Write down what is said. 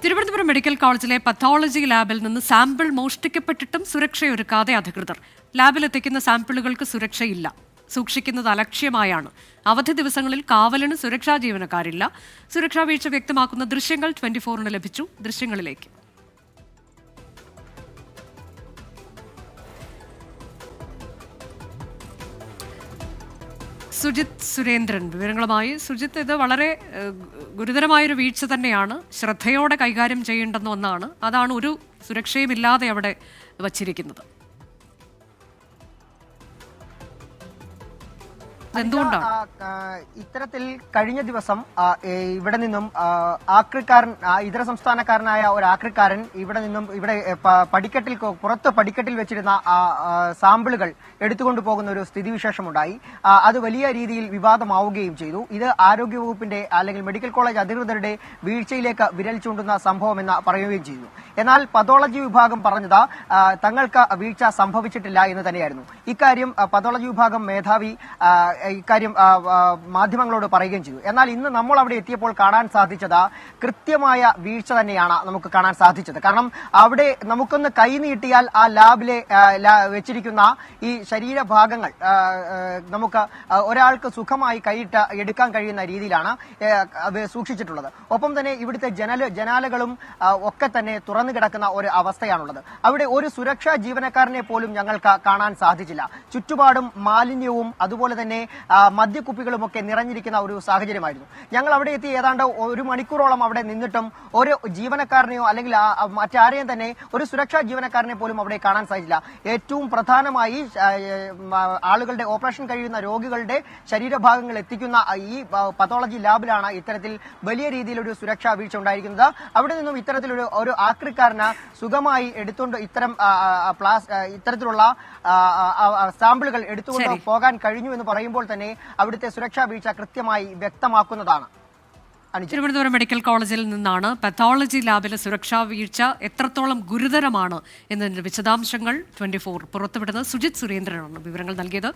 Thiruvananthapuram medical കോളേജിലെ pathology ലാബിൽ നിന്ന് സാമ്പിൾ മോഷ്ടിക്കപ്പെട്ടിട്ടും സുരക്ഷയൊരുക്കാതെ അധികൃതർ. ലാബിലെത്തിക്കുന്ന സാമ്പിളുകൾക്ക് സുരക്ഷയില്ല. സൂക്ഷിക്കുന്നത് അലക്ഷ്യമായാണ്. അവധി ദിവസങ്ങളിൽ കാവലിന് സുരക്ഷാ ജീവനക്കാരില്ല. സുരക്ഷാ വീഴ്ച വ്യക്തമാക്കുന്ന ദൃശ്യങ്ങൾ 24-ന് ലഭിച്ചു. ദൃശ്യങ്ങളിലേക്ക്. സുജിത് സുരേന്ദ്രൻ വിവരങ്ങളുമായി. സുജിത്ത്, ഇത് വളരെ ഗുരുതരമായൊരു വീഴ്ച തന്നെയാണ്. ശ്രദ്ധയോടെ കൈകാര്യം ചെയ്യേണ്ടെന്ന ഒന്നാണ്. അതാണ് ഒരു സുരക്ഷയുമില്ലാതെ അവിടെ വച്ചിരിക്കുന്നത്. ഇത്തരത്തിൽ കഴിഞ്ഞ ദിവസം ഇവിടെ നിന്നും ആക്രിക്കാരൻ, ഇതര സംസ്ഥാനക്കാരനായ ഒരു ആക്രിക്കാരൻ ഇവിടെ നിന്നും പുറത്ത് പടിക്കെട്ടിൽ വെച്ചിരുന്ന സാമ്പിളുകൾ എടുത്തുകൊണ്ടു പോകുന്ന ഒരു സ്ഥിതിവിശേഷമുണ്ടായി. അത് വലിയ രീതിയിൽ വിവാദമാവുകയും ചെയ്തു. ഇത് ആരോഗ്യവകുപ്പിന്റെ അല്ലെങ്കിൽ മെഡിക്കൽ കോളേജ് അധികൃതരുടെ വീഴ്ചയിലേക്ക് വിരൽ ചൂണ്ടുന്ന സംഭവമെന്ന് പറയുകയും ചെയ്തു. എന്നാൽ പതോളജി വിഭാഗം പറഞ്ഞത് തങ്ങൾക്ക് വീഴ്ച സംഭവിച്ചിട്ടില്ല എന്ന് തന്നെയായിരുന്നു. ഇക്കാര്യം പതോളജി വിഭാഗം മേധാവി ഇക്കാര്യം മാധ്യമങ്ങളോട് പറയുകയും ചെയ്തു. എന്നാൽ ഇന്ന് നമ്മൾ അവിടെ എത്തിയപ്പോൾ കാണാൻ സാധിച്ചത് കൃത്യമായ വീഴ്ച തന്നെയാണ് നമുക്ക് കാണാൻ സാധിച്ചത്. കാരണം അവിടെ നമുക്കൊന്ന് കൈ നീട്ടിയാൽ ആ ലാബിലെ വെച്ചിരിക്കുന്ന ഈ ശരീരഭാഗങ്ങൾ നമുക്ക് ഒരാൾക്ക് സുഖമായി കൈയിട്ട് എടുക്കാൻ കഴിയുന്ന രീതിയിലാണ് സൂക്ഷിച്ചിട്ടുള്ളത്. ഒപ്പം തന്നെ ഇവിടുത്തെ ജനാലകളും ഒക്കെ തന്നെ തുറന്നു കിടക്കുന്ന ഒരു അവസ്ഥയാണുള്ളത്. അവിടെ ഒരു സുരക്ഷാ ജീവനക്കാരനെ പോലും ഞങ്ങൾക്ക് കാണാൻ സാധിച്ചില്ല. ചുറ്റുപാടും മാലിന്യവും അതുപോലെ തന്നെ മദ്യക്കുപ്പികളും ഒക്കെ നിറഞ്ഞിരിക്കുന്ന ഒരു സാഹചര്യമായിരുന്നു. ഞങ്ങൾ അവിടെ എത്തി ഏതാണ്ട് ഒരു മണിക്കൂറോളം അവിടെ നിന്നിട്ടും ഒരു ജീവനക്കാരനെയോ അല്ലെങ്കിൽ മറ്റാരെയും തന്നെ, ഒരു സുരക്ഷാ ജീവനക്കാരനെ പോലും അവിടെ കാണാൻ സാധിച്ചില്ല. ഏറ്റവും പ്രധാനമായി ആളുകളുടെ ഓപ്പറേഷൻ കഴിയുന്ന രോഗികളുടെ ശരീരഭാഗങ്ങൾ എത്തിക്കുന്ന ഈ പതോളജി ലാബിലാണ് ഇത്തരത്തിൽ വലിയ രീതിയിലൊരു സുരക്ഷാ വീഴ്ച ഉണ്ടായിരിക്കുന്നത്. അവിടെ നിന്നും ഇത്തരത്തിലൊരു ആക്രിക്കാരന് സുഖമായി എടുത്തുകൊണ്ട് ഇത്തരത്തിലുള്ള സാമ്പിളുകൾ എടുത്തുകൊണ്ട് പോകാൻ കഴിഞ്ഞു എന്ന് പറയുമ്പോൾ തന്നെ അവിടുത്തെ സുരക്ഷാ വീഴ്ച കൃത്യമായി വ്യക്തമാക്കുന്നതാണ്. തിരുവനന്തപുരം മെഡിക്കൽ കോളേജിൽ നിന്നാണ് പത്തോളജി ലാബിലെ സുരക്ഷാ വീഴ്ച എത്രത്തോളം ഗുരുതരമാണ് എന്നതിന്റെ വിശദാംശങ്ങൾ 24 പുറത്തുവിടുന്നത്. സുജിത് സുരേന്ദ്രനാണ് വിവരങ്ങൾ നൽകിയത്.